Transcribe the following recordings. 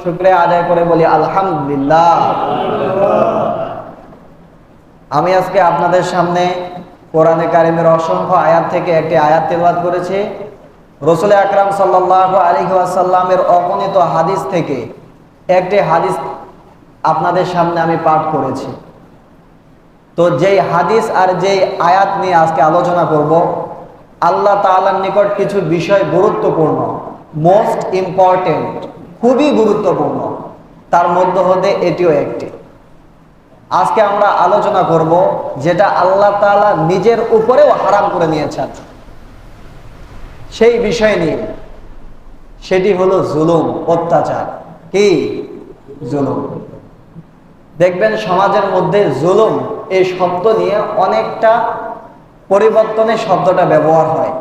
শুকরিয়া আদায় করে বলি আলহামদুলিল্লাহ। আমি আজকে আপনাদের সামনে কোরআনে কারিমের অসংখ্য আয়াত থেকে একটি আয়াত তেলাওয়াত করেছি। রাসূল আকরাম সাল্লাল্লাহু আলাইহি ওয়াসাল্লামের অগণিত হাদিস থেকে একটি হাদিস আপনাদের সামনে আমি পাঠ করেছি। তো যেই হাদিস আর যেই আয়াত নিয়ে আজকে আলোচনা করব, আল্লাহ তাআলার নিকট কিছু বিষয় গুরুত্বপূর্ণ, মোস্ট ইম্পর্টেন্ট, খুবই গুরুত্বপূর্ণ, তার মধ্যে হতে এটিও একটি। আজকে আমরা আলোচনা করব যেটা আল্লাহ তাআলা নিজের উপরেও হারাম করে নিয়েছেন, সেই বিষয় নিয়ে। সেটি হলো জুলুম, অত্যাচার। কি জুলুম? দেখবেন সমাজের মধ্যে জুলুম এই শব্দ নিয়ে অনেকটা পরিবর্তনের শব্দটা ব্যবহার হয়।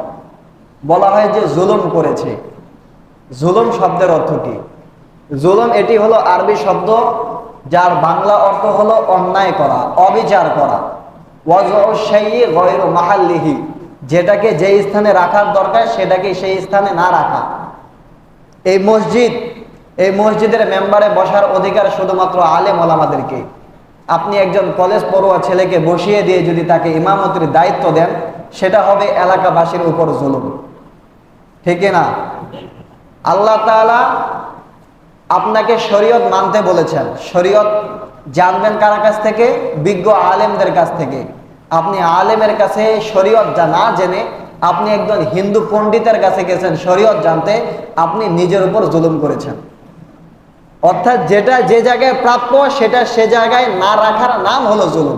বলা হয় যে জুলুম করেছে। জুলুম শব্দের অর্থ কি? জুলুম এটি হলো আরবি শব্দ, যার বাংলা অর্থ হলো অন্যায় করা, অবিচার করা। ওয়াজউ শাইই গায়রু মাহাল্লিহি, যেটাকে যেই স্থানে রাখার দরকার সেটাকে সেই স্থানে না রাখা। এই মসজিদের মেম্বারে বসার অধিকার শুধুমাত্র আলেম ওলামাদেরকে। আপনি একজন কলেজ পড়ুয়া ছেলেকে বসিয়ে দিয়ে যদি তাকে ইমামতির দায়িত্ব দেন, সেটা হবে এলাকাবাসীর উপর জুলুম। ঠিক না? আল্লাহ তাআলা আপনাকে শরীয়ত মানতে বলেছেন। শরীয়ত জানবেন কার কাছ থেকে? বিজ্ঞ আলেমদের কাছ থেকে। আপনি আলেমের কাছে শরীয়ত না জেনে আপনি একজন হিন্দু পণ্ডিতের কাছে গেছেন শরীয়ত জানতে, আপনি নিজের উপর জুলুম করেছেন। অর্থাৎ যেটা যে জায়গায় প্রাপ্য সেটা সে জায়গায় না রাখার নাম হলো জুলুম।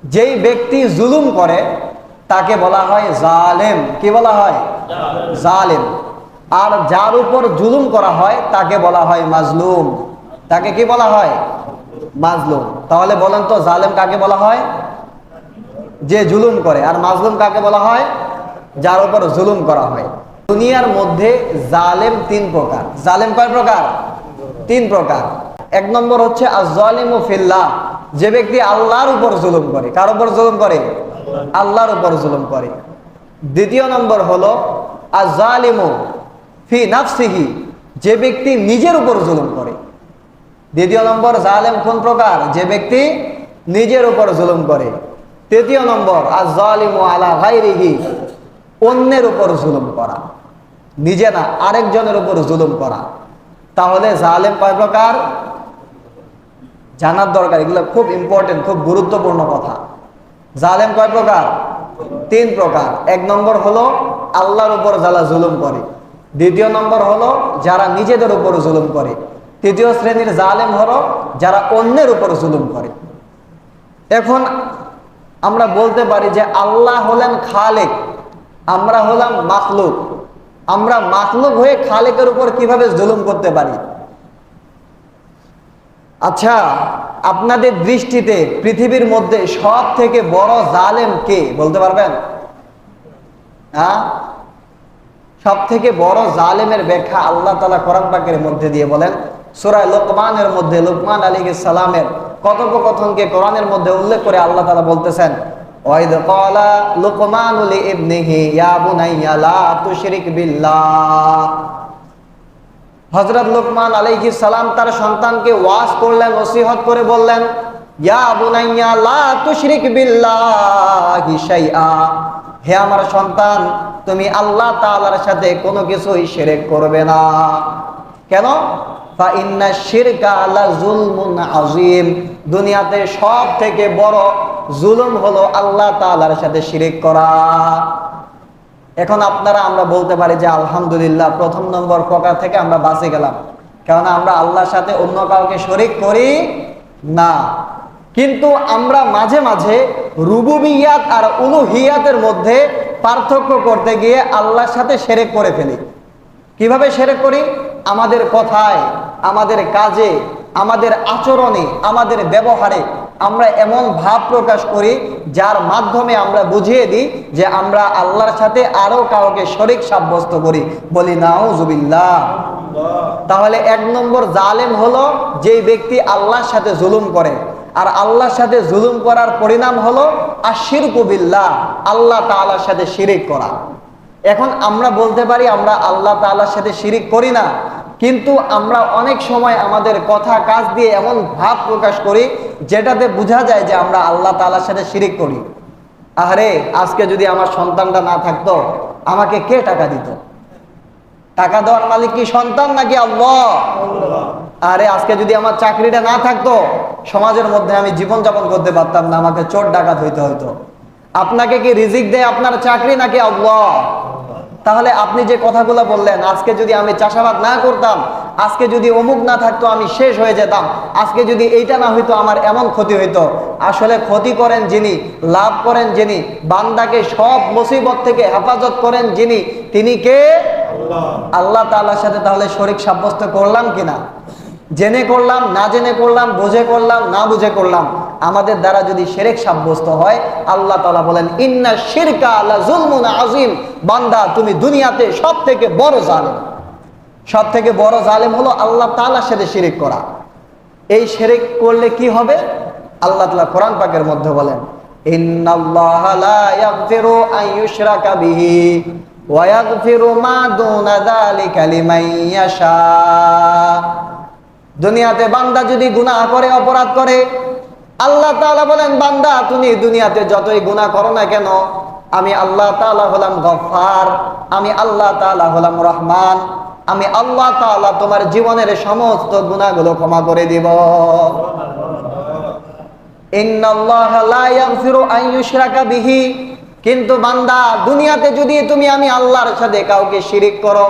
যেই ব্যক্তি জুলুম করে তাকে বলা হয় জালেম। কি বলা হয়? জালেম। আর যার উপর জুলুম করা হয় তাকে বলা হয় মাজলুম। তাকে কি বলা হয়? মাজলুম। তাহলে বলেন তো, জালেম কাকে বলা হয়? যে জুলুম করে। আর মাজলুম কাকে বলা হয়? যার উপর জুলুম করা হয়। দুনিয়ার মধ্যে জালেম তিন প্রকার। জালেম কয় প্রকার? তিন প্রকার। এক নম্বর হচ্ছে আয-যালিমু ফিল্লাহ, যে ব্যক্তি আল্লাহর উপর জুলুম করে। কার উপর জুলুম করে? আল্লাহর উপর জুলুম করে। দ্বিতীয় নম্বর হলো আয-যালিমু ফি নাফসিহি, যে ব্যক্তি নিজের উপর জুলুম করে। দ্বিতীয় নম্বর জালেম কোন প্রকার? যে ব্যক্তি নিজের উপর জুলুম করে। তৃতীয় নম্বর আয-যালিমু আলা গায়রিহি, অন্যের উপর জুলুম করা, নিজে না আরেকজনের উপর জুলুম করা। তাহলে জালেম কয় প্রকার? জানার দরকার, এগুলো খুব ইম্পর্টেন্ট, খুব গুরুত্বপূর্ণ কথা। জালেম কয় প্রকার? তিন প্রকার। এক নম্বর হলো আল্লাহর উপর যারা জুলুম করে। দ্বিতীয় নম্বর হলো যারা নিজেদের উপর জুলুম করে। তৃতীয় শ্রেণীর জালেম হলো যারা অন্যের উপর জুলুম করে। এখন আমরা বলতে পারি যে আল্লাহ হলেন খালেক, আমরা হলাম মাখলুক। আমরা মাখলুক হয়ে খালেকের উপর কিভাবে জুলুম করতে পারি? আচ্ছা, আপনাদের দৃষ্টিতে পৃথিবীর মধ্যে সব থেকে বড় জালেম কে বলতে পারবেন? হ্যাঁ, সব থেকে বড় জালেমের ব্যাখ্যা আল্লাহ তাআলা কোরআন পাকের মধ্যে দিয়ে বলেন। সূরা লুকমানের মধ্যে লুকমান আলাইহিস সালামের কথোপকথনকে কোরআনের মধ্যে উল্লেখ করে আল্লাহ তাআলা বলতেছেন, ওয়াইদ ক্বালা লুকমানু লিইবনিহি ইয়া বুনাইয়া লা তুশরিক বিল্লাহ। হযরত লুকমান আলাইহিস সালাম তার সন্তানকে ওয়াজ করলেন, নসিহত করে বললেন, ইয়া বুনাইয়া লা তুশরিক বিল্লাহি শাইআ, হে আমার সন্তান, তুমি আল্লাহ তাআলার সাথে কোনো কিছুই শিরক করবে না। কেন? ফা ইন্না শিরকা লাযুলমুন আযীম, দুনিয়াতে সব থেকে বড় জুলুম হলো আল্লাহ তাআলার সাথে শিরক করা। এখন আমরা বলতে পারি যে আলহামদুলিল্লাহ, প্রথম নম্বর প্রকার থেকে আমরা বাঁচে গেলাম, কারণ আমরা আল্লাহর সাথে অন্য কাউকে শরীক করি না। কিন্তু আমরা মাঝে মাঝে রুবুবিয়াত আর উলুহিয়াতের মধ্যে পার্থক্য করতে গিয়ে আল্লাহর সাথে শিরক করে ফেলি। কিভাবে শিরক করি? আমাদের কথায়, আমাদের কাজে, আমাদের আচরণে, আমাদের ব্যবহারে আমরা এমন ভাব প্রকাশ করি যার মাধ্যমে আমরা বুঝিয়ে দিই যে আমরা আল্লাহর সাথে আরো কাউকে শরীক সাব্যস্ত করি। বলি নাউজুবিল্লাহ। তাহলে এক নম্বর জালেম হলো যেই ব্যক্তি আল্লাহর সাথে জুলুম করে। আর আল্লাহর সাথে জুলুম করার পরিণাম হলো আশিরকু বিল্লাহ, আল্লাহ তাআলার সাথে শিরিক করা। এখন আমরা বলতে পারি আমরা আল্লাহ তাআলার সাথে শিরিক করি না, কিন্তু আমরা অনেক সময় আমাদের কথা কাজ দিয়ে এমন ভাব প্রকাশ করি যেটাতে বোঝা যায় যে আমরা আল্লাহ তাআলার সাথে শিরিক করি। আরে আজকে যদি আমার সন্তানটা না থাকতো, আমাকে কে টাকা দিত? টাকা দেওয়ার মালিক কি সন্তান নাকি আল্লাহ? আরে আজকে যদি আমার চাকরিটা না থাকতো, সমাজের মধ্যে আমি জীবন যাপন করতে পারতাম না, আমাকে চোর ডাকাত হইতে হইতো। আপনাকে কি রিজিক দেয় আপনার চাকরি নাকি আল্লাহ? তাহলে আপনি যে কথাগুলো বললেন, আজকে যদি আমি চাষাবাদ না করতাম, আজকে যদি অমুক না থাকতো আমি শেষ হয়ে যেতাম, আজকে যদি এইটা না হইতো আমার এমন ক্ষতি হইতো। আসলে ক্ষতি করেন যিনি, লাভ করেন যিনি, বান্দাকে সব মুসিবত থেকে হেফাজত করেন যিনি, তিনি কে? আল্লাহ তাআলার সাথে তাহলে শরীক সাব্যস্ত করলাম কিনা? জেনে করলাম, না জেনে করলাম, বুঝে করলাম, না বুঝে করলাম, আমাদের দ্বারা যদি শিরক সাব্যস্ত হয়, আল্লাহ তাআলা বলেন ইন্না শিরকা লা যুলমুন আযীম, বান্দা তুমি দুনিয়াতে সব থেকে বড় জালেম। সব থেকে বড় জালেম হলো আল্লাহ তাআলার সাথে শিরক করা। এই শিরক করলে কি হবে? আল্লাহ তাআলা কোরআন পাকের মধ্যে বলেন ইন্নাল্লাহা লা ইয়াগফিরু আন ইউশরাকা বিহি ওয়া ইয়াগফিরু মা দুনা যালিকা লিমান ইয়াশা। দুনিয়াতে বান্দা যদি গুনাহ করে, অপরাধ করে, আল্লাহ তাআলা বলেন বান্দা তুমি দুনিয়াতে যতই গুনাহ করো না কেন, আমি আল্লাহ তাআলা হলাম গফফার, আমি আল্লাহ তাআলা হলাম রহমান, আমি আল্লাহ তাআলা তোমার জীবনের সমস্ত গুনাহগুলো ক্ষমা করে দিব। ইন্নাল্লাহা লা ইয়াগফিরু আন ইউশরাকা বিহি, কিন্তু বান্দা দুনিয়াতে যদি তুমি আমি আল্লাহর সাথে কাউকে শিরিক করো,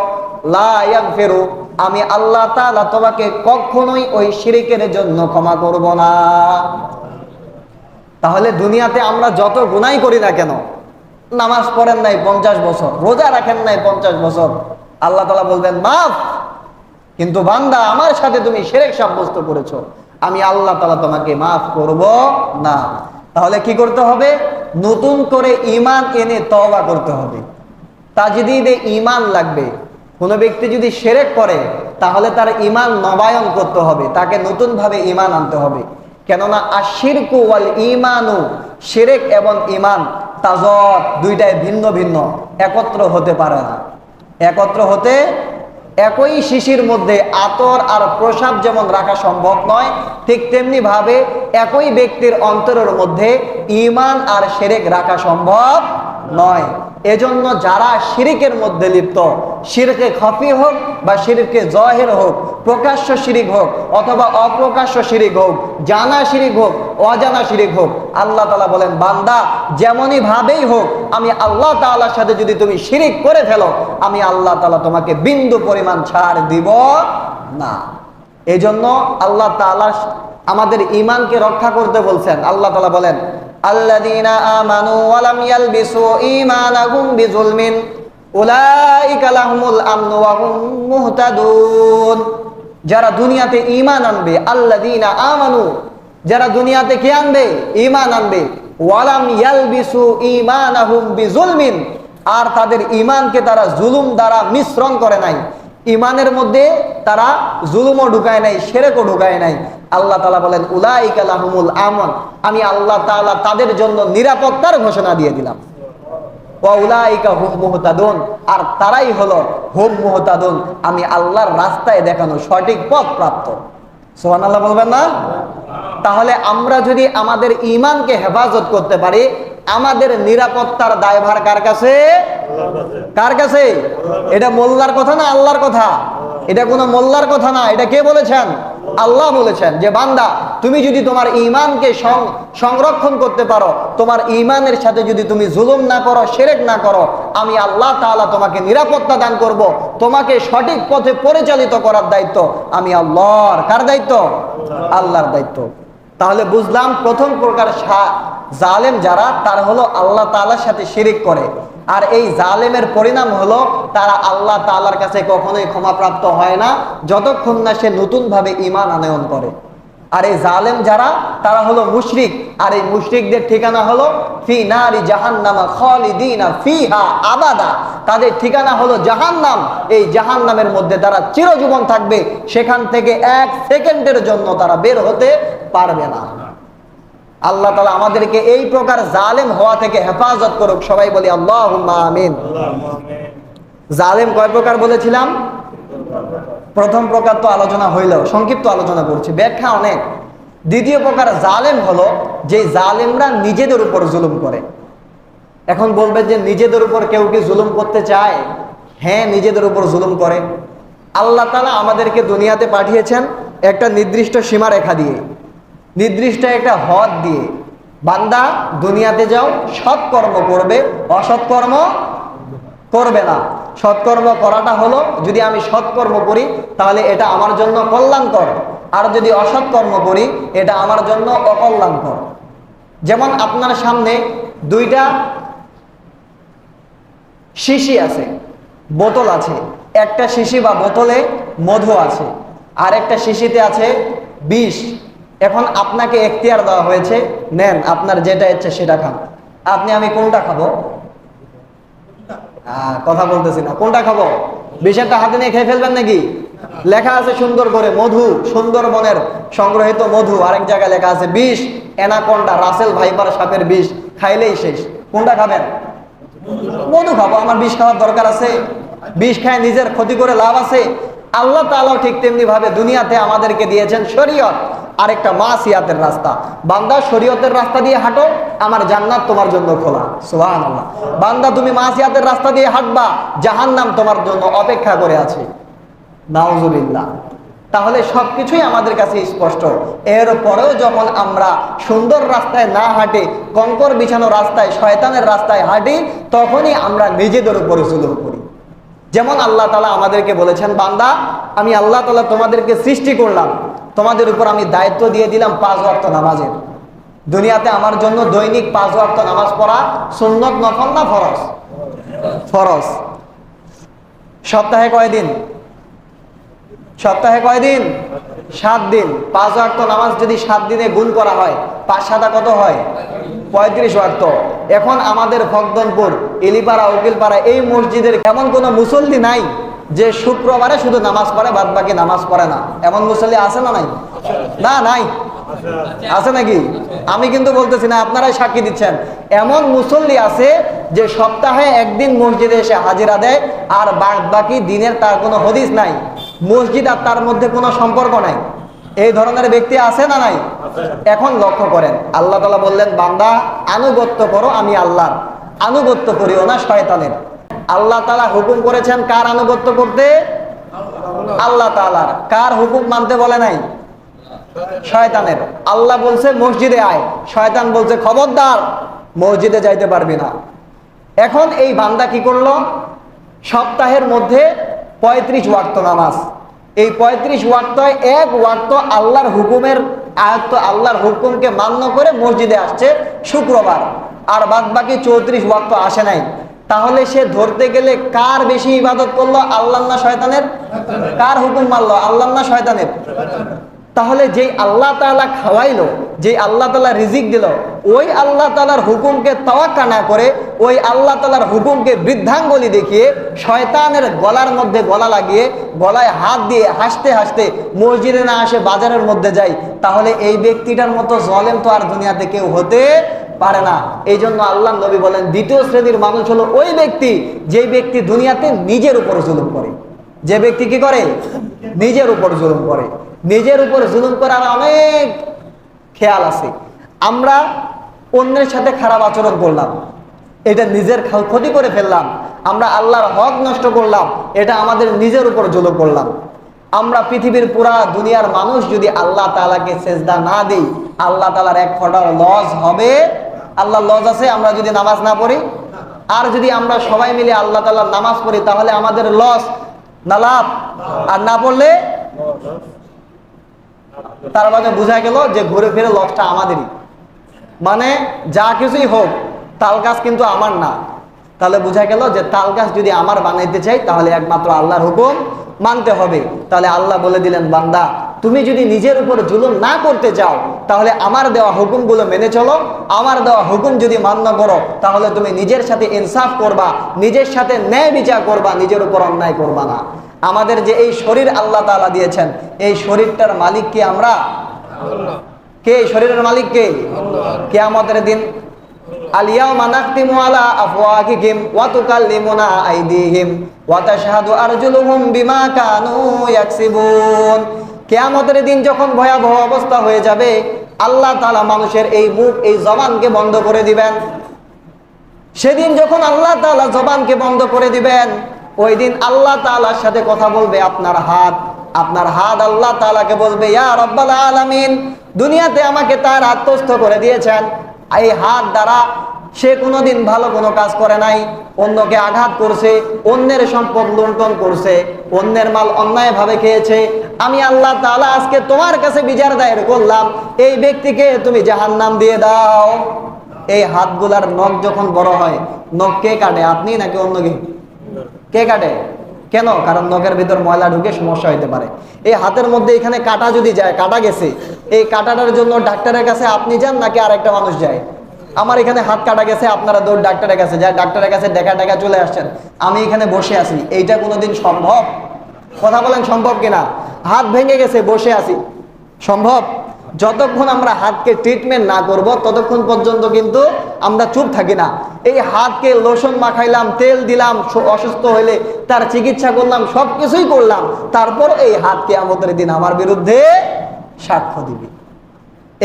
লা ইয়াগফিরু, আমি আল্লাহ তাআলা তোমাকে কখনোই ওই শিরিকের জন্য ক্ষমা করব না। তাহলে দুনিয়াতে আমরা যত গুনাহ করি না কেন, নামাজ পড়েন নাই 50 বছর, রোজা রাখেন নাই 50 বছর, আল্লাহ তাআলা বলবেন মাফ। কিন্তু বান্দা আমার সাথে তুমি শিরক সাব্যস্ত করেছো, আমি আল্লাহ তাআলা তোমাকে মাফ করব না। তাহলে কি করতে হবে? নতুন করে ঈমান এনে তওবা করতে হবে, তাজদীদে ঈমান লাগবে। কোন ব্যক্তি যদি শিরক করে তাহলে তার ঈমান নবায়ন করতে হবে, তাকে নতুন ভাবে ঈমান আনতে হবে। কেননা আশিরকু ওয়াল ঈমানু, শিরক এবং ঈমান তাজদ, দুইটাই ভিন্ন ভিন্ন, একত্র হতে পারে না। একত্র হতে, একই শিশির মধ্যে আতর আর প্রসাব যেমন রাখা সম্ভব নয়, ঠিক তেমনি ভাবে একই ব্যক্তির অন্তরের মধ্যে ঈমান আর শিরক রাখা সম্ভব নয়। এজন্য যারা শিরিকের মধ্যে লিপ্ত, শিরকে খফি হোক বা শিরকে জহির হোক, প্রকাশ্য শিরিক হোক অথবা অপ্রকাশ্য শিরিক হোক, জানা শিরিক হোক অজানা শিরিক হোক, আল্লাহ তাআলা বলেন বান্দা যেমনই ভাবেই হোক, আমি আল্লাহ তাআলার সাথে যদি তুমি শিরিক করে ফেলো, আমি আল্লাহ তাআলা তোমাকে বিন্দু পরিমাণ ছাড় দিব না। এজন্য আল্লাহ তাআলা আমাদের ঈমানকে রক্ষা করতে বলছেন। আল্লাহ তাআলা বলেন আল্লাযীনা আমানু ওয়া লাম ইয়ালবিসু ঈমানাহুম বিযুলমিন উলাইকা লাহুমুল আমনু ওয়া হুম মুহতাদুন। যারা দুনিয়াতে ঈমান আনবে, আল্লাযীনা আমানু, যারা দুনিয়াতে কি আনবে? ঈমান আনবে। ওয়া লাম ইয়ালবিসু ঈমানাহুম বিযুলমিন, আর তাদের ঈমানকে তারা জুলুম দ্বারা মিশ্রণ করে নাই। ঈমানের মধ্যে তারা জুলুমও ঢুকায় নাই, শিরকও ঢুকায় নাই। আল্লাহ তাআলা বলেন উলাইকা লাহুমুল আমন, আমি আল্লাহ তাআলা তাদের জন্য নিরাপত্তার ঘোষণা দিয়ে দিলাম। ওয়া উলাইকা হুম মুহতাদুন, আর তারাই হলো হুম মুহতাদুন, আমি আল্লাহর রাস্তায় দেখানো সঠিক পথ প্রাপ্ত। সুবহানাল্লাহ বলবেন না? তাহলে আমরা যদি আমাদের ঈমানকে হেফাজত করতে পারি, আমাদের নিরাপত্তার দায়ভার কার কাছে? কার কাছে? এটা মোল্লার কথা না আল্লাহর কথা? এটা কোনো মোল্লার কথা না, এটা কে বলেছেন? আল্লাহ বলেছেন যে বান্দা তুমি যদি তোমার ঈমানকে সংরক্ষণ করতে পারো, তোমার ঈমানের সাথে যদি তুমি জুলুম না করো, শিরক না করো, আমি আল্লাহ তাআলা তোমাকে নিরাপত্তা দান করব, তোমাকে সঠিক পথে পরিচালিত করার দায়িত্ব আমি আল্লাহর। কার দায়িত্ব? আল্লাহর দায়িত্ব। তাহলে বুঝলাম প্রথম প্রকার জালেম যারা, তারা হলো আল্লাহ তাআলার সাথে শিরিক করে। আর এই জালেমের পরিণাম হলো তারা আল্লাহ তাআলার কাছে কখনোই ক্ষমাপ্রাপ্ত হয় না, যতক্ষণ না সে নতুন ভাবে ঈমান আনয়ন করে। আর এই জালেম যারা, তারা হলো মুশরিক, আর এই মুশরিকদের ঠিকানা হলো ফি নারি জাহান্নামা খালিদিনা ফিহা আবাদা, তাদের ঠিকানা হলো জাহান্নাম। এই জাহান্নামের মধ্যে তারা চিরজীবন থাকবে, সেখান থেকে এক সেকেন্ডের জন্য তারা বের হতে পারবে না। আল্লাহ তাআলা আমাদেরকে এই প্রকার জালেম হওয়া থেকে হেফাজত করুক। সবাই বলি আল্লাহুম্মা আমিন। জালেম কয় প্রকার বলেছিলাম? প্রথম প্রকার তো আলোচনা হইল, সংক্ষিপ্ত আলোচনা করছি, ব্যাখ্যা অনেক। দ্বিতীয় প্রকার জালেম হলো যে জালেমরা নিজেদের উপর জুলুম করে। এখন বলবে যে নিজেদের উপর কেউ কি জুলুম করতে চায়? হ্যাঁ, নিজেদের উপর জুলুম করে। আল্লাহ তাআলা আমাদেরকে দুনিয়াতে পাঠিয়েছেন একটা নির্দিষ্ট সীমারেখা দিয়ে, নির্দিষ্ট একটা হদ দিয়ে। বান্দা দুনিয়াতে যাও, সৎকর্ম করবে, অসৎকর্ম করবে না। সৎকর্ম করাটা হলো, যদি আমি সৎকর্ম করি তাহলে এটা আমার জন্য কল্যাণকর, আর যদি অসৎকর্ম করি এটা আমার জন্য অকল্যাণকর। যেমন আপনার সামনে দুইটা শিশি আছে, বোতল আছে। একটা শিশি বা বোতলে মধু আছে, আর একটা শিশিতে আছে বিষ। এখন আপনাকে এখতিয়ার দেওয়া হয়েছে, নেন আপনার যেটা ইচ্ছে সেটা খান। আমি কোনটা খাবো? কথা বলতেছি না, কোনটা খাবো? বিষয়টা হাতে নিয়ে খেয়ে ফেলবেন নাকি? লেখা আছে সুন্দর করে মধু, সুন্দরবনের সংগ্রহিত মধু। আরেক জায়গায় লেখা আছে বিষ, অ্যানাকোন্ডা, রাসেল ভাইপার সাপের বিষ, খাইলেই শেষ। কোনটা খাবেন? মধু খাবো। আমার বিষ খাওয়ার দরকার আছে? বিষ খায় নিজের ক্ষতি করে লাভ আছে? আল্লাহ তাআলাও ঠিক তেমনি ভাবে দুনিয়াতে আমাদেরকে দিয়েছেন শরীয়ত, আরেকটা মাসিয়াতের রাস্তা। বান্দা শরীয়তের রাস্তা দিয়ে হাঁটো, আমার জান্নাত তোমার জন্য খোলা। সুবহানাল্লাহ। বান্দা তুমি মাসিয়াতের রাস্তা দিয়ে হাঁটবা, জাহান্নাম তোমার জন্য অপেক্ষা করে আছে। নাউজুবিল্লাহ। তাহলে সবকিছুই আমাদের কাছে স্পষ্ট। এরপরেও যখন আমরা সুন্দর রাস্তায় না হাঁটে, কঙ্কর বিছানো রাস্তায়, শয়তানের রাস্তায় হাঁটি, তখনই আমরা নিজেদের উপরে জুলুম করি। যেমন আল্লাহ তাআলা আমাদেরকে বলেছেন, বান্দা আমি আল্লাহ তাআলা তোমাদেরকে সৃষ্টি করলাম, তোমাদের উপর আমি দায়িত্ব দিয়ে দিলাম 5 ওয়াক্ত নামাজের। দুনিয়াতে আমার জন্য দৈনিক 5 ওয়াক্ত নামাজ পড়া সুন্নত, নফল না ফরজ? ফরজ। সপ্তাহে কয়দিন? সপ্তাহে কয়দিন? 7 দিন। 5 ওয়াক্ত নামাজ যদি 7 দিনে গুণ করা হয়, 5 7 কত হয়? 35 ওয়াক্ত। এখন আমাদের ফকদনপুর, ইলিপাড়া, উকিলপাড়া এই মসজিদের এমন কোনো মুসল্লি নাই যে শুক্রবারে শুধু নামাজ পড়ে, বাদ বাকি নামাজ পড়ে না। এমন মুসল্লি আছে না নাই? না, নাই। আছে নাকি? আমি কিন্তু বলতেছি না, আপনারাই সাক্ষী দিচ্ছেন। এমন মুসল্লি আছে যে সপ্তাহে একদিন মসজিদে এসে হাজিরা দেয়, আর বাদ বাকি দিনের তার কোনো হদিস নাই, মসজিদ আর তার মধ্যে কোনো সম্পর্ক নাই। এই ধরনের ব্যক্তি আছে না নাই? এখন লক্ষ্য করেন, আল্লাহ তাআলা বললেন, বান্দা আনুগত্য করো আমি আল্লাহর, আনুগত্য করিও না শয়তানের। আল্লাহ তাআলা হুকুম করেছেন কার আনুগত্য করতে? আল্লাহ তাআলার। কার হুকুম মানতে বলে নাই? শয়তানের। আল্লাহ বলছে মসজিদে আয়, শয়তান বলছে খবরদার মসজিদে যাইতে পারবি না। এখন এই বান্দা কি করলো? সপ্তাহের মধ্যে 35 ওয়াক্ত নামাজ, এই 35 ওয়াক্ত এক ওয়াক্ত আল্লাহর হুকুমের আয়াত, আল্লাহর হুকুমকে মান্য করে মসজিদে আসছে শুক্রবার, আর বাদ বাকি 34 ওয়াক্ত আসে নাই। তাহলে সে ধরতে গেলে কার বেশি ইবাদত করলো? আল্লাহ না শয়তানের? কার হুকুম মানলো? আল্লাহ না শয়তানের? তাহলে যেই আল্লাহ তাআলা খাওয়াইলো, যেই আল্লাহ তাআলা রিজিক দিল, ওই আল্লাহ তাআলার হুকুমকে তাওয়াক্কা না করে, ওই আল্লাহ তাআলার হুকুমকে বৃদ্ধাঙ্গুলি দেখিয়ে, শয়তানের গলার মধ্যে গলা লাগিয়ে, গলায় হাত দিয়ে হাসতে হাসতে মসজিদে না আসে বাজারের মধ্যে যায়, তাহলে এই ব্যক্তিটার মতো জালেম তো আর দুনিয়াতে কেউ হতে পারে না। এই জন্য আল্লাহ নবী বলেন, দ্বিতীয় শ্রেণীর মানুষ হলো ওই ব্যক্তি, যেই ব্যক্তি দুনিয়াতে নিজের উপর জুলুম করে। যে ব্যক্তি কি করে? নিজের উপর জুলুম করে। নিজের উপর জুলুম করার অনেক খেয়াল আছে। আমরা অন্যের সাথে খারাপ আচরণ করলাম, এটা নিজের ক্ষতি করে ফেললাম। আমরা আল্লাহর হক নষ্ট করলাম, এটা আমাদের নিজের উপর জুলুম করলাম। আমরা পৃথিবীর পুরা দুনিয়ার মানুষ যদি আল্লাহ তাআলাকে সেজদা না দেই, আল্লাহ তাআলার এক ফোঁটার লজ হবে? আল্লাহ লজ আছে আমরা যদি নামাজ না পড়ি? আর যদি আমরা সবাই মিলে আল্লাহ তাআলার নামাজ পড়ি, তাহলে আমাদের লস না লাভ? আর না পড়লে? তার মানে বোঝা গেল যে ঘুরে ফিরে লসটা আমাদেরই। মানে যা কিছুই হোক, তাল গাছ কিন্তু আমার না। তাহলে বোঝা গেল যে তাল গাছ যদি আমার বানাইতে চাই, তাহলে একমাত্র আল্লাহর হুকুম মানতে হবে। তাহলে আল্লাহ বলে দিলেন, বান্দা তুমি যদি নিজের উপর জুলুম না করতে চাও, তাহলে আমার দেওয়া হুকুমগুলো মেনে চলো। আমার দেওয়া হুকুম যদি মান্য করো, তাহলে তুমি নিজের সাথে ইনসাফ করবা, নিজের সাথে ন্যায় বিচার করবা, নিজের উপর অন্যায় করবা না। আমাদের যে এই শরীর আল্লাহ তাআলা দিয়েছেন, এই শরীরটার মালিক কে? আমরা। কে এই শরীরের মালিক? কে? কিয়ামতের দিন আল-ইয়াওমা নাখতিমু আলা আফওয়াহিহিম ওয়া তুকাল্লিমুনা আইদিহিম ওয়া তাশহাদু আরজুলুহুম বিমা কানু ইয়াকসিবুন। কিয়ামতের দিন যখন ভয়াবহ অবস্থা হয়ে যাবে, আল্লাহ তাআলা মানুষের এই মুখ, এই জবানকে বন্ধ করে দিবেন। সেদিন যখন আল্লাহ তাআলা জবানকে বন্ধ করে দিবেন, ওই দিন আল্লাহ তাআলার সাথে কথা বলবে আপনার হাত। আপনার হাত আল্লাহ তাআলাকে বলবে, ইয়া রাব্বাল আলামিন, দুনিয়াতে আমাকে তার আত্মস্থ করে দিয়েছেন। এই হাত দ্বারা সে কোনোদিন ভালো কোনো কাজ করে নাই, অন্যকে আঘাত করছে, অন্যের সম্পদ লুণ্ঠন করছে, অন্যের মাল অন্যায়ভাবে খেয়েছে। আমি আল্লাহ তাআলা আজকে তোমার কাছে বিচার দায়ের করলাম, এই ব্যক্তিকে তুমি জাহান্নাম দিয়ে দাও। এই হাতগুলার নখ যখন বড় হয়, নখ কে কাটে, আপনি নাকি অন্য কেউ? কে কাটে? কেন? কারণ নখের ভিতর ময়লা ঢুকে সমস্যা হইতে পারে। এই হাতের মধ্যে এখানে কাটা যদি যায়, কাটা গেছে, এই কাটাটার জন্য ডাক্তারের কাছে আপনি যান নাকি আরেকটা মানুষ যায়? আমার এখানে হাত কাটা গেছে, আপনারা দৌড় ডাক্তারের কাছে যায়, ডাক্তারের কাছে দেখা চলে আসছেন, আমি এখানে বসে আছি। এইটা কোনোদিন সম্ভব? কথা বলেন, সম্ভব কিনা? হাত ভেঙে গেছে, বসে আছি, সম্ভব? যতক্ষণ আমরা হাতকে ট্রিটমেন্ট না করব, ততক্ষণ পর্যন্ত কিন্তু আমরা চুপ থাকি না। এই হাতকে লোশন মাখাইলাম, তেল দিলাম, অসুস্থ হইলে তার চিকিৎসা করলাম, সবকিছুই করলাম, তারপর এই হাত কিয়ামতের দিন আমার বিরুদ্ধে সাক্ষ্য দিবে।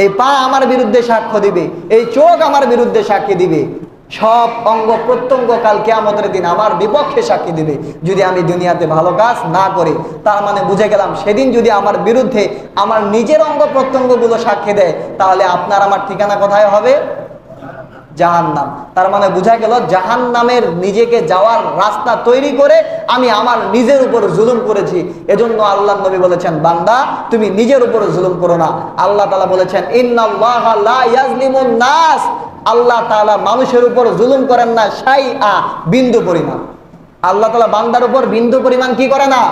এই পা আমার বিরুদ্ধে সাক্ষ্য দিবে, এই চোখ আমার বিরুদ্ধে সাক্ষী দিবে, সব অঙ্গ প্রত্যঙ্গ কাল কিয়ামতের দিন আমার বিপক্ষে সাক্ষী দিবে। যদি আমি দুনিয়াতে ভালো কাজ না করি, তার মানে বুঝে গেলাম সেদিন যদি আমার বিরুদ্ধে আমার নিজের অঙ্গ প্রত্যঙ্গগুলো সাক্ষী দেয়, তাহলে আপনার আমার ঠিকানা কোথায় হবে? জাহান্নাম। তার মানে বোঝা গেল জাহান্নামের নিজেকে যাওয়ার রাস্তা তৈরি করে আমি আমার নিজের উপর জুলুম করেছি। এজন্য আল্লাহ নবী বলেছেন, বান্দা তুমি নিজের উপর জুলুম করো না। আল্লাহ তাআলা বলেছেন, ইন্নাল্লাহা লা ইয়াজলিমুন নাস, আল্লাহ তাআলা মানুষের উপর জুলুম করেন না শাইআ, বিন্দু পরিমাণ। আল্লাহ তাআলা বান্দার উপর বিন্দু পরিমাণ কি করে না?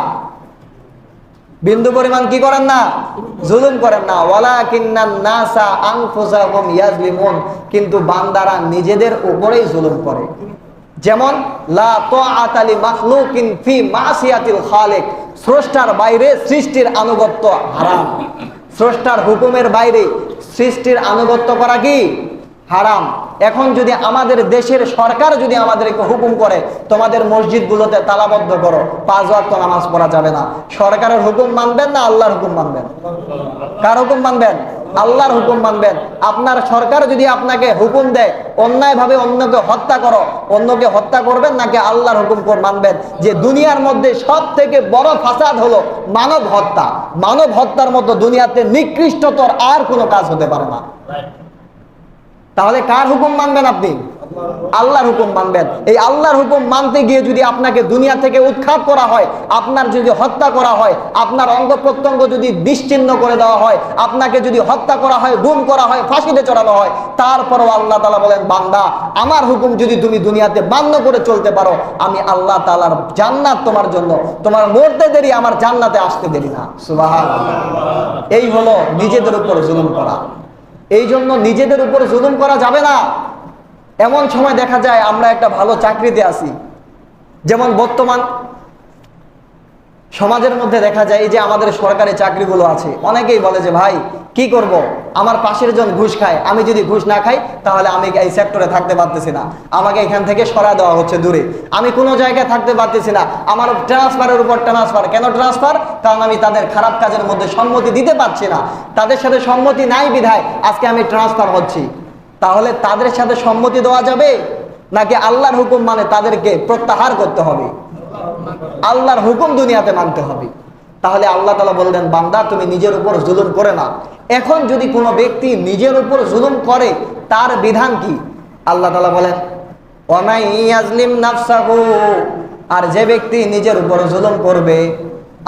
বিন্দু পরিমাণ কি করেন না? জুলুম করেন না। ওয়ালাকিন্নান নাসা আনফুসাহুম ইয়াজলিমুন, কিন্তু বান্দারা নিজেদের উপরেই জুলুম করে। যেমন লা তাআতা লি মাখলুকিন ফি মাসিয়াতিল খালিক, স্রষ্টার বাইরে সৃষ্টির আনুগত্য হারাম। স্রষ্টার হুকুমের বাইরে সৃষ্টির আনুগত্য করা কি হারাম। এখন যদি আমাদের দেশের সরকার যদি আমাদেরকে হুকুম করে, তোমাদের মসজিদগুলোতে তালাবদ্ধ করো, 5 ওয়াক্ত নামাজ পড়া যাবে না, সরকারের হুকুম মানবেন না আল্লাহর হুকুম মানবেন? কার হুকুম মানবেন? আল্লাহর হুকুম মানবেন। আপনার সরকার যদি আপনাকে হুকুম দেয় অন্যায়ভাবে অন্যকে হত্যা করো, অন্যকে হত্যা করবেন নাকি আল্লাহর হুকুম মানবেন? যে দুনিয়ার মধ্যে সব থেকে বড় ফাসাদ হলো মানব হত্যা। মানব হত্যার মতো দুনিয়াতে নিকৃষ্টতর আর কোনো কাজ হতে পারে না। তাহলে কার হুকুম মানবেন আপনি? আল্লাহর হুকুম মানবেন। এই আল্লাহর হুকুম মানতে গিয়ে যদি আপনাকে দুনিয়া থেকে উৎখাত করা হয়, আপনার যদি হত্যা করা হয়, আপনার অঙ্গ প্রত্যঙ্গ যদি নিশ্চিহ্ন করে দেওয়া হয়, আপনাকে যদি হত্যা করা হয়, গুম করা হয়, ফাঁসিতে চড়ানো হয়, তারপরও আল্লাহ তাআলা বলেন, বান্দা আমার হুকুম যদি তুমি দুনিয়াতে মান্য করে চলতে পারো, আমি আল্লাহ তাআলার জান্নাত তোমার জন্য, তোমার মরতে দেরি আমার জান্নাতে আসতে দেরি না। সুবহানাল্লাহ। এই হলো নিজেদের উপর জুলুম করা। এই জন্য নিজেদের উপর জুলুম করা যাবে না। এমন সময় দেখা যায় আমরা একটা ভালো চাকরিতে আছি, যেমন বর্তমান সমাজের মধ্যে দেখা যায় এই যে আমাদের সরকারি চাকরিগুলো আছে, অনেকেই বলে যে ভাই কি করব, আমার পাশের জন ঘুষ খায়, আমি যদি ঘুষ না খাই তাহলে আমি এই সেক্টরে থাকতে পারতেছি না, আমাকে এখান থেকে সরা দেওয়া হচ্ছে দূরে, আমি কোনো জায়গায় থাকতে পারতেছি না, আমার ট্রান্সফারের উপর ট্রান্সফার। কেন ট্রান্সফার? কারণ আমি তাদের খারাপ কাজের মধ্যে সম্মতি দিতে পারছি না, তাদের সাথে সম্মতি নাই বিধায় আজকে আমি ট্রান্সফার হচ্ছি। তাহলে তাদের সাথে সম্মতি দেওয়া যাবে নাকি আল্লাহর হুকুম মানে তাদেরকে প্রত্যাহার করতে হবে? আল্লাহর হুকুম দুনিয়াতে মানতে হবে। তাহলে আল্লাহ তাআলা বললেন, বান্দা তুমি নিজের উপর জুলুম করে না। এখন যদি কোনো ব্যক্তি নিজের উপর জুলুম করে, তার বিধান কি? আল্লাহ তাআলা বলেন, ওয়ামাই ইয়াজলিম নাফসাহু, আর যে ব্যক্তি নিজের উপর জুলুম করবে,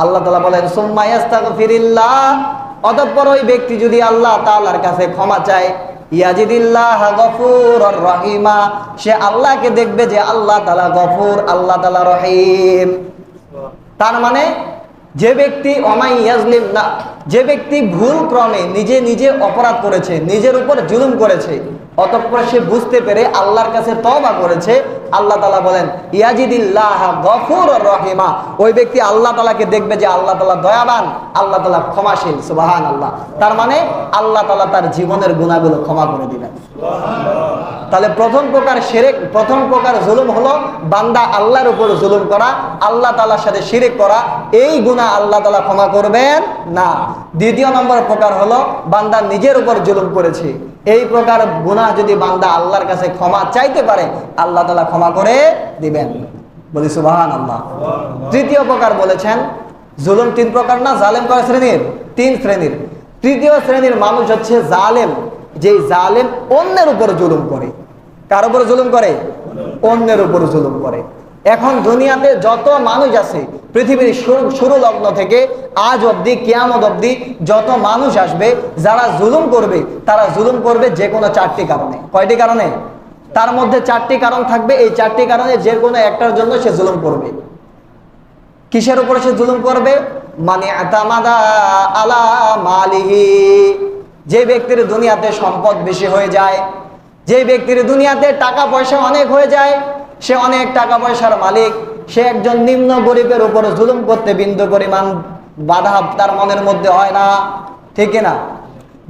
আল্লাহ তাআলা বলেন সুম্মা ইস্তাগফিরিল্লাহ, অতঃপর ওই ব্যক্তি যদি আল্লাহ তাআলার কাছে ক্ষমা চায়, ইয়াজিদিল্লাহ গফুরুর রহিমা, সে আল্লাহকে দেখবে যে আল্লাহ তাআলা গফুর, আল্লাহ তাআলা রহিম। তার মানে যে ব্যক্তি ওমাই ইয়াজলিম না যে ব্যক্তি ভুল ক্রমে নিজে নিজে অপরাধ করেছে, নিজের উপর জুলুম করেছে, অতঃপর সে বুঝতে পেরে আল্লাহর কাছে তওবা করেছে, আল্লাহ তাআলা বলেন ইয়াজিদিল্লাহ গফুরুর রহিমা, ওই ব্যক্তি আল্লাহ তাআলাকে দেখবে যে আল্লাহ তাআলা দয়াবান, আল্লাহ তাআলা ক্ষমাশীল। সুবহানাল্লাহ। তার মানে আল্লাহ তাআলা তার জীবনের গুনাহগুলো ক্ষমা করে দিবেন। তাহলে প্রথম প্রকার শিরক, প্রথম প্রকার জুলুম হলো বান্দা আল্লাহর উপর জুলুম করা, আল্লাহ তাআলার সাথে শিরক করা, এই গুনাহ আল্লাহ তাআলা ক্ষমা করবেন না। দ্বিতীয় নম্বর প্রকার হলো বান্দা নিজের উপর জুলুম করেছে, এই প্রকার গুনাহ যদি বান্দা আল্লাহর কাছে ক্ষমা চাইতে পারে, আল্লাহ তাআলা ক্ষমা করে দিবেন। বলি সুবহানাল্লাহ। তৃতীয় প্রকার বলেছেন জুলুম তিন প্রকার না, জালেম কয় শ্রেণীর? তিন শ্রেণীর। তৃতীয় শ্রেণীর মানুষ হচ্ছে জালেম, যে জালেম অন্যের উপর জুলুম করে। কার উপর জুলুম করে? অন্যের উপর জুলুম করে। এখন দুনিয়াতে যত মানুষ আছে, পৃথিবীর শুরু লগ্ন থেকে আজ অবধি, কিয়ামত অবধি যত মানুষ আসবে, যারা জুলুম করবে তারা জুলুম করবে যে কোনো চারটি কারণে। কয়টি কারণে? তার মধ্যে চারটি কারণ থাকবে, এই চারটি কারণে যে কোনো একটার জন্য সে জুলুম করবে। কিসের উপর সে জুলুম করবে? মানে আতামাদা আলা মালিহি, যে ব্যক্তির দুনিয়াতে সম্পদ বেশি হয়ে যায়, যে ব্যক্তির দুনিয়াতে টাকা পয়সা অনেক হয়ে যায়, সে অনেক টাকা পয়সার মালিক, সে একজন নিম্ন গরিবের উপর জুলুম করতে বিন্দু পরিমাণ বাধা তার মনের মধ্যে হয় না, ঠিক না?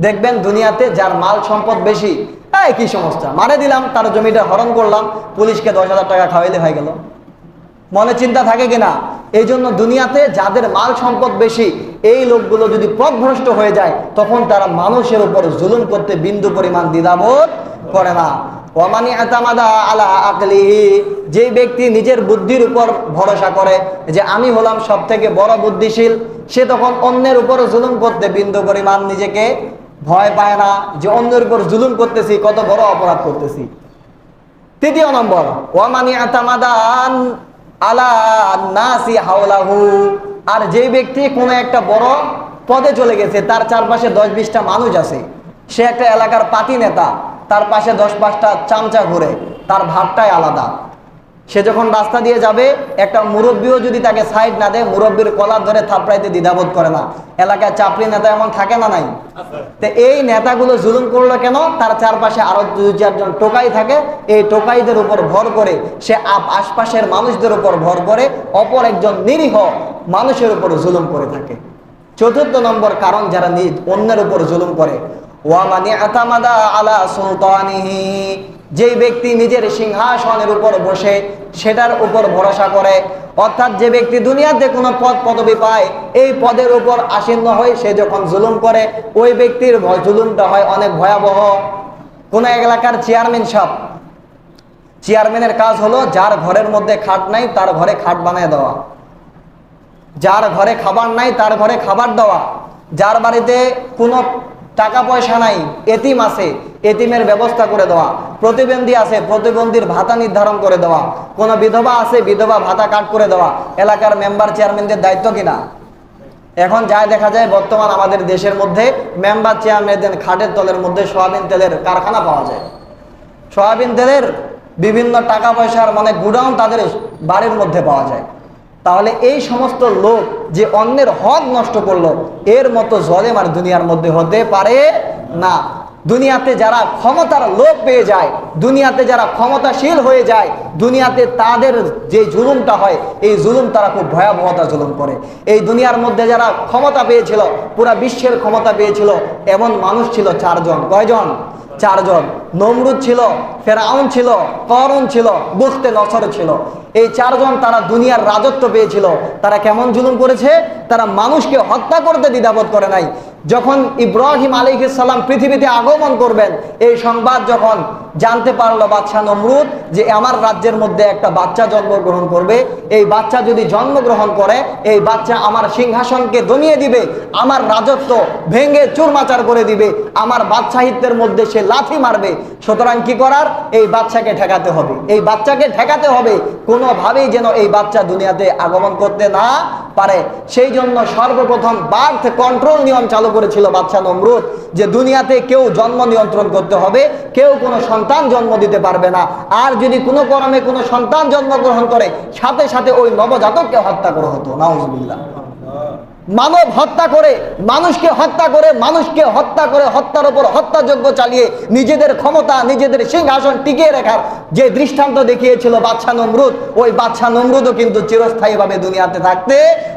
দেখবেন দুনিয়াতে যার মাল সম্পদ বেশি, এই কি সমস্যা, মারে দিলাম, তার জমিটা হরণ করলাম, পুলিশকে 10,000 টাকা খাওয়াইলে হয়ে গেল, মনে চিন্তা থাকে কিনা? এই জন্য দুনিয়াতে যাদের মাল সম্পদ বেশি, এই লোকগুলো যদি পথভ্রষ্ট হয়ে যায়, তখন তারা মানুষের উপর জুলুম করতে বিন্দু পরিমাণ দ্বিধাবোধ করে না। ওয়ামানি আতামাদা আলা আকলিহি, যে ব্যক্তি নিজের বুদ্ধির উপর ভরসা করে যে আমি হলাম সব থেকে বড় বুদ্ধিশীল, সে তখন অন্যের উপর জুলুম করতে বিন্দু পরিমাণ নিজেকে ভয় পায় না যে অন্যের উপর জুলুম করতেছি, কত বড় অপরাধ করতেছি। তৃতীয় নম্বর, ওয়ামানি আতামাদান আলা নাসি হাওলাহু, আর যে ব্যক্তি কোনো একটা বড় পদে চলে গেছে, তার চারপাশে 10-20টা মানুষ আছে, সে একটা এলাকার পাতি নেতা, তার পাশে 10-5টা চামচা ঘুরে, তার ভাবটাই আলাদা। সে যখন রাস্তা দিয়ে যাবে, একটা মুরব্বীও যদি তাকে সাইড না দেয়, মুরব্বীর কলার ধরে থাপড়াইতে দ্বিধাবোধ করে না। এলাকায় চাপড়ি নেতা এমন থাকে না নাই? তো এই নেতাগুলো জুলুম করলো কেন? তার চারপাশে আরো 2-4জন টোকাই থাকে, এই টোকাইদের উপর ভর করে সে আশপাশের মানুষদের উপর ভর করে অপর একজন নিরীহ মানুষের উপর জুলুম করে থাকে। চতুর্থ নম্বর কারণ, যারা অন্যের উপর জুলুম করে, ওয়ামানি আতামাদা আলা সুলতানিহি, যেই ব্যক্তি নিজের সিংহাসনের উপর বসে সেটার উপর ভরসা করে, অর্থাৎ যে ব্যক্তি দুনিয়াতে কোনো পদ পদবি পায়, এই পদের উপর আসীন হয়ে সে যখন জুলুম করে, ওই ব্যক্তির জুলুমটা হয় অনেক ভয়াবহ। কোন এলাকার চেয়ারম্যান সাহেব, চেয়ারম্যানের কাজ হলো যার ঘরের মধ্যে খাট নাই তার ঘরে খাট বানিয়ে দেওয়া, যার ঘরে খাবার নাই তার ঘরে খাবার দেওয়া, যার বাড়িতে কোনো টাকা পয়সা নাই, এতিম আছে, এতিমের ব্যবস্থা করে দেওয়া, প্রতিবন্ধী আছে, প্রতিবন্ধীর ভাতা নির্ধারণ করে দেওয়া, কোনো বিধবা আছে, বিধবা ভাতা কাট করে দেওয়া এলাকার মেম্বার চেয়ারম্যানদের দায়িত্ব কিনা? এখন যাই দেখা যায় বর্তমান আমাদের দেশের মধ্যে মেম্বার চেয়ারম্যানদের খাটের তলের মধ্যে সয়াবিন তেলের কারখানা পাওয়া যায়, সয়াবিন তেলের বিভিন্ন টাকা পয়সার মানে গুডাউন তাদের বাড়ির মধ্যে পাওয়া যায়। তাহলে এই সমস্ত লোক যে অন্যের হক নষ্ট করলো, এর মতো জলেম আর দুনিয়ার মধ্যে হতে পারে না। দুনিয়াতে যারা ক্ষমতার লোভ পেয়ে যায়, দুনিয়াতে যারা ক্ষমতাশীল হয়ে যায়, দুনিয়াতে তাদের যে জুলুমটা হয়, এই জুলুম তারা খুব ভয়াবহতা জুলুম করে। এই দুনিয়ার মধ্যে যারা ক্ষমতা পেয়েছিল, পুরা বিশ্বের ক্ষমতা পেয়েছিল, এমন মানুষ ছিল 4 জন। কয়জন? 4 জন। নমরুদ ছিল, ফেরাউন ছিল, করুন ছিল, বুখতে নসর ছিল। এই 4 জন তারা দুনিয়ার রাজত্ব পেয়েছিল। তারা কেমন জুলুম করেছে? তারা মানুষকে হত্যা করতে দ্বিধাবোধ করে নাই। যখন ইব্রাহিম আলাইহিস সালাম পৃথিবীতে আগমন করবেন, এই সংবাদ যখন জানতে পারলো বাদশাহ নমরুদ যে আমার রাজ্যের মধ্যে একটা বাচ্চা জন্মগ্রহণ করবে, এই বাচ্চা যদি জন্মগ্রহণ করে, এই বাচ্চা আমার সিংহাসনকে দমিয়ে দিবে, আমার রাজত্ব ভেঙে চুরমাচার করে দিবে, আমার বাদশাহিত্যের মধ্যে সে লাথি মারবে। সুতরাং কি করার? এই বাচ্চাকে ঠেকাতে হবে, এই বাচ্চাকে ঠেকাতে হবে, কোনোভাবেই যেন এই বাচ্চা দুনিয়াতে আগমন করতে না পারে। সেই জন্য সর্বপ্রথম বার্থ কন্ট্রোল নিয়ম চালু করেছিল বাদশাহ নমরুদ, যে দুনিয়াতে কেউ জন্ম নিয়ন্ত্রণ করতে হবে, কেউ কোনো সন্তান জন্ম দিতে পারবে না। আর যদি কোনো কারণে কোনো সন্তান জন্মগ্রহণ করে, সাথে সাথে ওই নবজাতককে হত্যা করা হতো। নাউজুবিল্লাহ। মানব হত্যা করে, মানুষকে হত্যা করে, মানুষকে হত্যা করে, হত্যার উপর হত্যাযজ্ঞ চালিয়ে নিজেদের ক্ষমতা, নিজেদের সিংহাসন টিকিয়ে রাখার যে দৃষ্টান্ত দেখিয়েছিল বাদশা নমরুদ, ওই বাদশা নমরুদও কিন্তু চিরস্থায়ীভাবে দুনিয়াতে থাকতে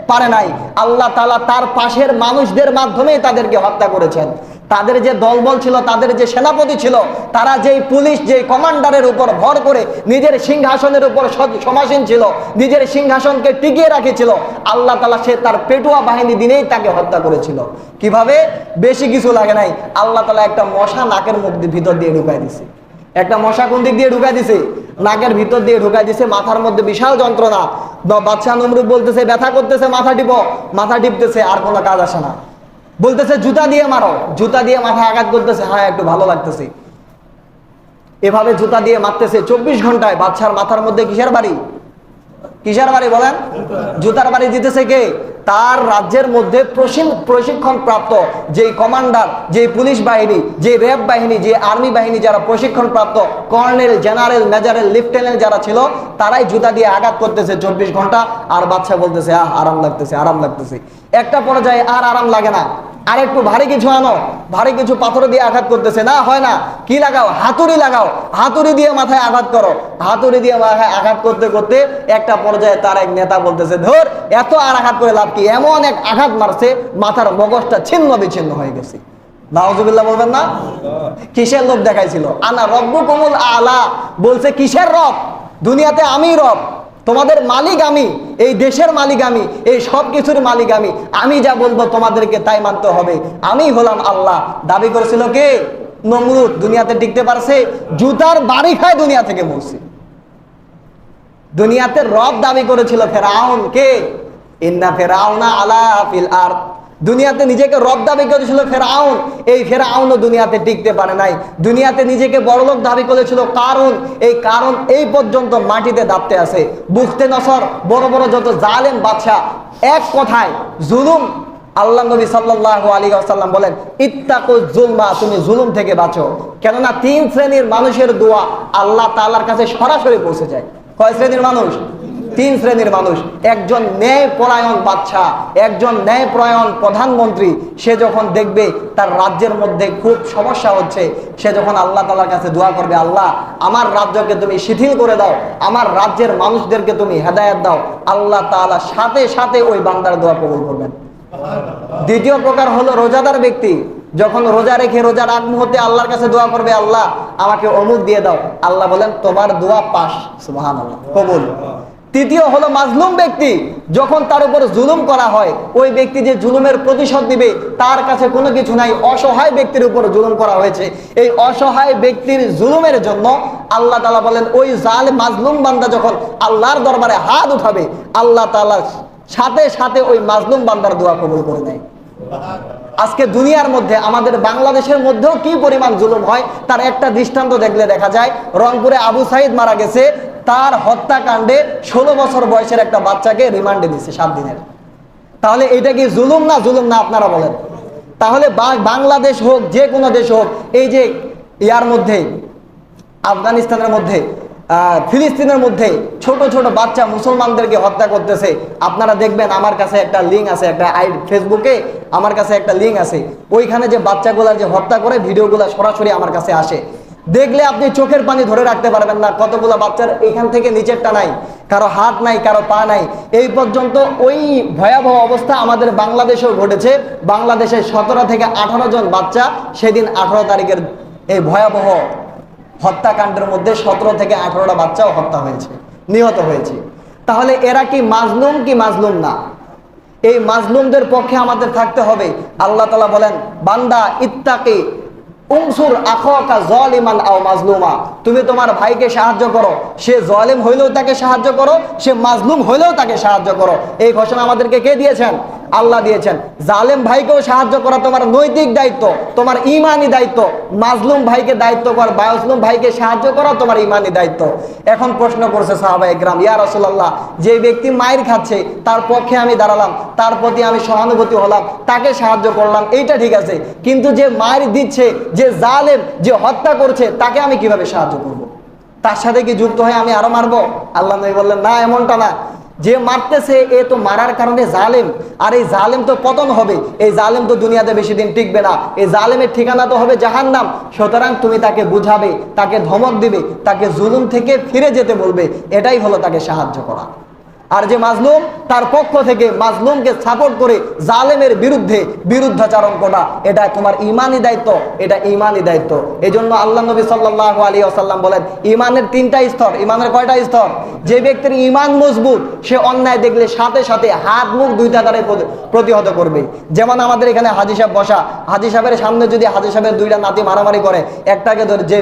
পারে নাই। আল্লাহ তাআলা তার পাশের মানুষদের মাধ্যমেই তাদেরকে হত্যা করেছেন। তাদের যে দলবল ছিল, তাদের যে সেনাপতি ছিল, তারা যেই পুলিশ, যেই কমান্ডারের উপর ভর করে নিজের সিংহাসনের উপর সমাসীন ছিল, নিজের সিংহাসনকে টিকিয়ে রাখেছিল, আল্লাহ তাআলা সে তার পেটুয়া বাহিনী দিনেই তাকে হত্যা করেছিল। কিভাবে? বেশি কিছু লাগে নাই, আল্লাহ তাআলা একটা মশা নাকের মধ্যে ভিতর দিয়ে ঢুকাই দিছে। একটা মশা কোন দিক দিয়ে ঢুকাই দিছে? নাকের ভিতর দিয়ে ঢুকাই দিছে। মাথার মধ্যে বিশাল যন্ত্রণা। বাদশা নমরুদ বলতেছে ব্যথা করতেছে, মাথা টিপো, মাথা টিপতেছে, আর কোনো কাজ আসে না। বলতেছে জুতা দিয়ে মারো, জুতা দিয়ে মাথায় আঘাত করতেছে, হ্যাঁ একটু ভালো লাগতেছে। এভাবে জুতা দিয়ে মারতেছে 24 ঘন্টায়। বাদশার মাথার মধ্যে কিসের বাড়ি? কিসের বাড়ি বলেন? জুতার বাড়ি দিতেছে কে? তার রাজ্যের মধ্যে প্রশিক্ষণ প্রাপ্ত যেই কমান্ডার, যেই পুলিশ বাহিনী, যে র্যাব বাহিনী, যে আর্মি বাহিনী, যারা প্রশিক্ষণ প্রাপ্ত কর্নেল, জেনারেল, মেজরেল, লেফটেন্যান্ট যারা ছিল, তারাই জুতা দিয়ে আঘাত করতেছে 24 ঘন্টা। আর বাদশা বলতেছে আরাম লাগতেছে, আরাম লাগতেছে। একটা পর্যায়ে আর আরাম লাগে না, আর একটু ভারী কিছু আনো, ভারী কিছু পাথর দিয়ে আঘাত করতেছে, না হয় না, কি লাগাও? হাতুড়ি লাগাও, হাতুড়ি দিয়ে মাথায় আঘাত করো। হাতুড়ি দিয়ে মাথায় আঘাত করতে করতে একটা পর্যায়ে তার এক নেতা বলতেছে ধর, এত আর আঘাত করে লাভ কি? এমন এক আঘাত মারছে মাথার মগজটা ছিন্ন বিচ্ছিন্ন হয়ে গেছে। নাউজুবিল্লাহ বলবেন না? কিসের লোভ দেখাইছিল? আনা রব্বুকুমুল আলা, বলছে কিসের রব? দুনিয়াতে আমি রব, তোমাদের মালিক আমি, এই দেশের মালিক আমি, এই সব কিছুর মালিক আমি, আমি যা বলবো তোমাদেরকে তাই মানতে হবে, আমি হলাম আল্লাহ। দাবি করেছিল কে? নমরুদ। দুনিয়াতে টিকতে পারছে? জুতার বাড়ি খায় দুনিয়া থেকে মরছে। দুনিয়াতে রব দাবি করেছিল ফেরাউন। কে? ইন্না ফেরাউনা আলা ফিল আরদ। দুনিয়াতে নিজেকে রব দাবি করেছিল ফেরাউন, এই ফেরাউনও দুনিয়াতে টিকতে পারে নাই। দুনিয়াতে নিজেকে বড়লোক দাবি করেছিল কারুন, এই কারুন এই পর্যন্ত মাটিতে দাবতে আছে। বুখতে নসর, বড় বড় যত জালেম বাদশা, এক কথায় জুলুম। আল্লাহ নবী সাল্লাল্লাহু আলাইহি ওয়াসাল্লাম বলেন ইত্তাকুজ জুলমা, তুমি জুলুম থেকে বাঁচো। কেননা 3 শ্রেণীর মানুষের দোয়া আল্লাহ তাআলার কাছে সরাসরি পৌঁছে যায়। কয় শ্রেণীর মানুষ? 3 শ্রেণীর মানুষ। একজন ন্যায়পরায়ণ বাদশা, একজন ন্যায়পরায়ণ প্রধানমন্ত্রী, সে যখন দেখবে তার রাজ্যের মধ্যে খুব সমস্যা হচ্ছে, সে যখন আল্লাহ তাআলার কাছে দোয়া করবে, আল্লাহ আমার রাজ্যকে তুমি শিথিল করে দাও, আমার রাজ্যের মানুষদেরকে তুমি হেদায়েত দাও, আল্লাহ তাআলা সাথে সাথে ওই বান্দার দোয়া কবুল করবেন। দ্বিতীয় প্রকার হলো রোজাদার ব্যক্তি, যখন রোজা রেখে রোজার আগ মুহূর্তে আল্লাহর কাছে দোয়া করবে, আল্লাহ আমাকে অমুক দিয়ে দাও, আল্লাহ বলেন তোমার দোয়া পাস, সুবহানাল্লাহ, কবুল। তৃতীয় হলো মাজলুম ব্যক্তি, যখন তার উপর জুলুম করা হয়, ওই ব্যক্তি যে জুলুমের প্রতিশোধ দিবে তার কাছে কোনো কিছু নাই, অসহায় ব্যক্তির উপর জুলুম করা হয়েছে, এই অসহায় ব্যক্তির জুলুমের জন্য আল্লাহ তাআলা বলেন ওই জালেম মাজলুম বান্দা যখন আল্লাহর দরবারে হাত উঠাবে, আল্লাহ তাআলা সাথে সাথে ওই মাজলুম বান্দার দোয়া কবুল করে নেয়। আজকে দুনিয়ার মধ্যে আমাদের বাংলাদেশের মধ্যেও কি পরিমাণ জুলুম হয় তার একটা দৃষ্টান্ত দেখলে দেখা যায়। রংপুরে আবু সাইদ মারা গেছে, তার হত্যাকাণ্ডে 16 বছর বয়সের একটা বাচ্চাকে রিমান্ডে দিচ্ছে 7 দিনের। তাহলে এটা কি জুলুম না? জুলুম না? আপনারা বলেন। তাহলে বাংলাদেশ হোক, যে কোনো দেশ হোক, এই যে ইয়ার মধ্যে আফগানিস্তানের মধ্যে, ফিলিস্তিনের মধ্যে ছোট ছোট বাচ্চা মুসলমানদেরকে হত্যা করতেছে। আপনারা দেখবেন, আমার কাছে একটা লিঙ্ক আছে, একটা ফেসবুকে আমার কাছে একটা লিঙ্ক আছে, ওইখানে যে বাচ্চাগুলা যে হত্যা করে ভিডিওগুলো সরাসরি আমার কাছে আসে, দেখলে আপনি চোখের পানি ধরে রাখতে পারবেন না। কতগুলো বাচ্চার এখান থেকে নিচেরটা নাই, কারো হাত নাই, কারো পা নাই, এই পর্যন্ত ওই ভয়াবহ অবস্থা আমাদের বাংলাদেশেও ঘটেছে। বাংলাদেশে 17 থেকে 18 জন বাচ্চা সেদিন 18 তারিখের এই ভয়াবহ হত্যাকাণ্ডের মধ্যে 17 থেকে 18টা বাচ্চাও হত্যা হয়েছে, নিহত হয়েছে। তাহলে এরা কি মাজলুম কি মাজলুম না? এই মাজলুমদের পক্ষে আমাদের থাকতে হবে। আল্লাহ তাআলা বলেন বান্দা ইত্তাকি উনসুর আখাকা যালিমান আও মাজলুমা, তুমি তোমার ভাইকে সাহায্য করো, সে জালিম হইলেও তাকে সাহায্য করো, সে মাজলুম হইলেও তাকে সাহায্য করো। এই ঘোষণা আমাদেরকে কে দিয়েছেন? আল্লাহ দিয়েছেন। জালেম ভাইকেও সাহায্য করা তোমার নৈতিক দায়িত্ব, তোমার ঈমানি দায়িত্ব। মাজলুম ভাইকে দায়িত্ব কর, মাজলুম ভাইকে সাহায্য করা তোমার ঈমানি দায়িত্ব। এখন প্রশ্ন করছে সাহাবায়ে কেরাম, ইয়া রাসূলুল্লাহ, যে ব্যক্তি মাইর খাচ্ছে তার পক্ষে আমি দাঁড়ালাম, তার প্রতি আমি সহানুভূতি হলাম, তাকে সাহায্য করলাম, এইটা ঠিক আছে, কিন্তু যে মাইর দিচ্ছে, যে জালেম, যে হত্যা করছে, তাকে আমি কিভাবে সাহায্য করব? তার সাথে কি যুক্ত হয়ে আমি আরো মারবো? আল্লাহ নবী বললেন না, এমনটা না। যে মারতেছে এ তো মারার কারণে জালেম, আর এই জালেম তো পতন হবে, এই জালেম তো দুনিয়াতে বেশি দিন টিকবে না, এই জালেমের ঠিকানা তো হবে জাহান্নাম। সুতরাং তুমি তাকে বুঝাবে, তাকে ধমক দিবে, তাকে জুলুম থেকে ফিরে যেতে বলবে, এটাই হলো তাকে সাহায্য করা। আর যে মাজলুম, তার পক্ষ থেকে মাজলুমকে সাপোর্ট করে জালেমের বিরুদ্ধে বিরুদ্ধাচরণ করা, এটা তোমার ইমানি দায়িত্ব, এটা ইমানি দায়িত্ব। এই জন্য আল্লাহ নবী সাল্লাল্লাহু আলাইহি ওয়াসাল্লাম বলেন, ইমানের 3টা স্তর। ইমানের কয়টা স্তর? যে ব্যক্তির ইমান মজবুত, সে অন্যায় দেখলে সাথে সাথে হাত মুখ 2টা দ্বারা প্রতিহত করবে। যেমন আমাদের এখানে হাজী সাহেব বসা, হাজী সাহেবের সামনে যদি হাজী সাহেবের 2টা নাতি মারামারি করে, একটাকে ধরে যে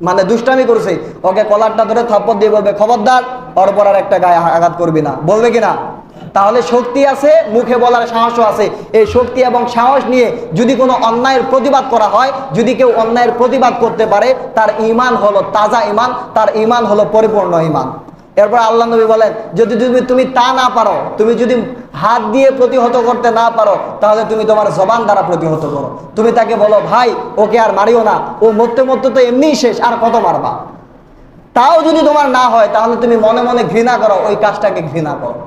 মানে দুষ্টামি করছে, ওকে কলারটা ধরে থাপ্পড় দিয়ে বলবে, খবরদার ওর পর আর একটা গায়ে আঘাত করবি না, বলবে কিনা? তাহলে শক্তি আছে, মুখে বলার সাহসও আছে। এই শক্তি এবং সাহস নিয়ে যদি কোনো অন্যায়ের প্রতিবাদ করা হয়, যদি কেউ অন্যায়ের প্রতিবাদ করতে পারে, তার ঈমান হলো তাজা ঈমান, তার ঈমান হলো পরিপূর্ণ ঈমান। এরপর আল্লাহ নবী বলেন, যদি তুমি তা না পারো, তুমি যদি হাত দিয়ে প্রতিহত করতে না পারো, তাহলে তুমি তোমার জবান দ্বারা প্রতিহত করো। তুমি তাকে বলো, ভাই ওকে আর মারিও না, ও মরতে মরতে তো এমনিই শেষ, আর কত মারবা? তাও যদি তোমার না হয়, তাহলে তুমি মনে মনে ঘৃণা করো, ওই কাজটাকে ঘৃণা করো।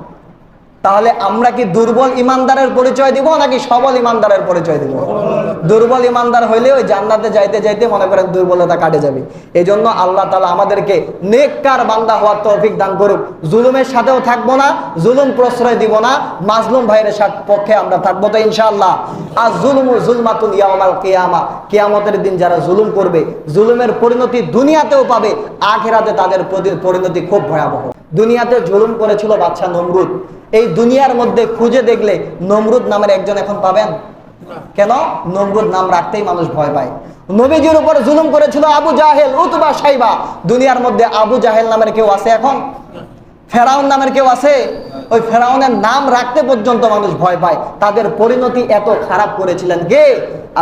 তাহলে আমরা কি দুর্বল ইমানদারের পরিচয় দিব নাকি সবল ইমানদারের পরিচয় দিব? দুর্বল ইমানদার হইলে ওই জান্নাতে যাইতে যাইতে মনে করেন দুর্বলতা কাটে যাবে। এই জন্য আল্লাহ তাআলা আমাদেরকে নেককার বান্দা হওয়ার তৌফিক দান করুক। জুলুমের সাথেও থাকবো না, জুলুম প্রশ্রয় দিব না, মাজলুম ভাইয়ের পক্ষে আমরা থাকবো তো ইনশাআল্লাহ। আর জুলুমু জুলমাতুন ইয়াউমাল কিয়ামা, কিয়ামতের দিন যারা জুলুম করবে, জুলুমের পরিণতি দুনিয়াতেও পাবে, আখিরাতে তাদের পরিণতি খুব ভয়াবহ। দুনিয়াতে জুলুম করেছিল বাদশা নমরুদ। এই দুনিয়ার মধ্যে খুঁজে দেখলে নমরুদ নামের একজন এখন পাবেন? কেন? নমরুদ নাম রাখতেই মানুষ ভয় পায়। নবীজির উপর জুলুম করেছিল আবু জাহেল, উতবা, সাইবা। দুনিয়ার মধ্যে আবু জাহেল নামের কেউ আছে এখন? ফেরাউন নামের কেউ আছে? ওই ফেরাউনের নাম রাখতে পর্যন্ত মানুষ ভয় পায়। তাদের পরিণতি এত খারাপ করেছিলেন কে?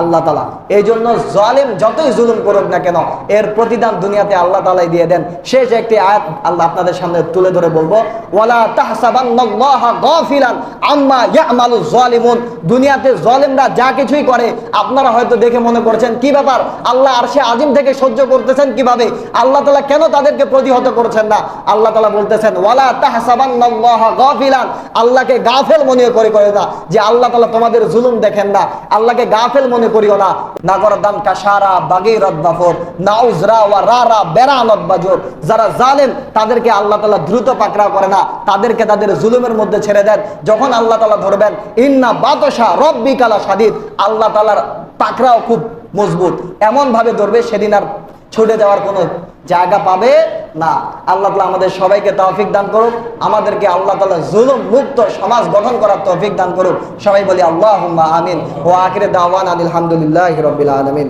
আল্লাহ তাআলা। এই জন্য জালেম যতই জুলুম করুক না কেন, এর প্রতিদান দুনিয়াতে আল্লাহ তাআলাই দিয়ে দেন। শেষ একটি আয়াত আল্লাহ আপনাদের সামনে তুলে ধরে বলবো, ওয়ালা তাহসাবান্নাল্লাহা গাফিলান আম্মা ইয়ামালুজ জালিমুন। দুনিয়াতে জালেমরা যা কিছুই করে, আপনারা হয়তো দেখে মনে করছেন কি ব্যাপার, আল্লাহ আরশে আজিম থেকে সহ্য করতেছেন কিভাবে, আল্লাহ তাআলা কেন তাদেরকে প্রতিহত করছেন না? আল্লাহ তাআলা বলতেছেন, ওয়ালা তাহসাবান্নাল্লাহা গাফিলান, আল্লাহকে গাফেল মনে করে না যে আল্লাহ তাআলা তোমাদের জুলুম দেখেন না, আল্লাহকে গাফেল মনে করিও না। নাগরদান কাশারা বাগীরাত বাফর নাউজরা ওয়া রারা বেরানত বাজর। যারা জালেম তাদেরকে আল্লাহ তাআলা দ্রুত পাকড়াও করে না, তাদেরকে তাদের জুলুমের মধ্যে ছেড়ে দেন। যখন আল্লাহ তাআলা ধরবেন, ইন্না বাতশা রব্বিকা লাশাদীদ, আল্লাহ তাআলার পাকড়াও খুব মজবুত, এমন ভাবে ধরবে সেদিন আর ছুটে যাওয়ার কোনো জায়গা পাবে না। আল্লাহ তাআলা আমাদের সবাইকে তৌফিক দান করুক, আমাদেরকে আল্লাহ তাআলা জুলুম মুক্ত সমাজ গঠন করার তৌফিক দান করুক। সবাই বলি আল্লাহুম্মা আমিন। ওয়া আখিরু দাওয়ানা আলহামদুলিল্লাহি রাব্বিল আলামিন।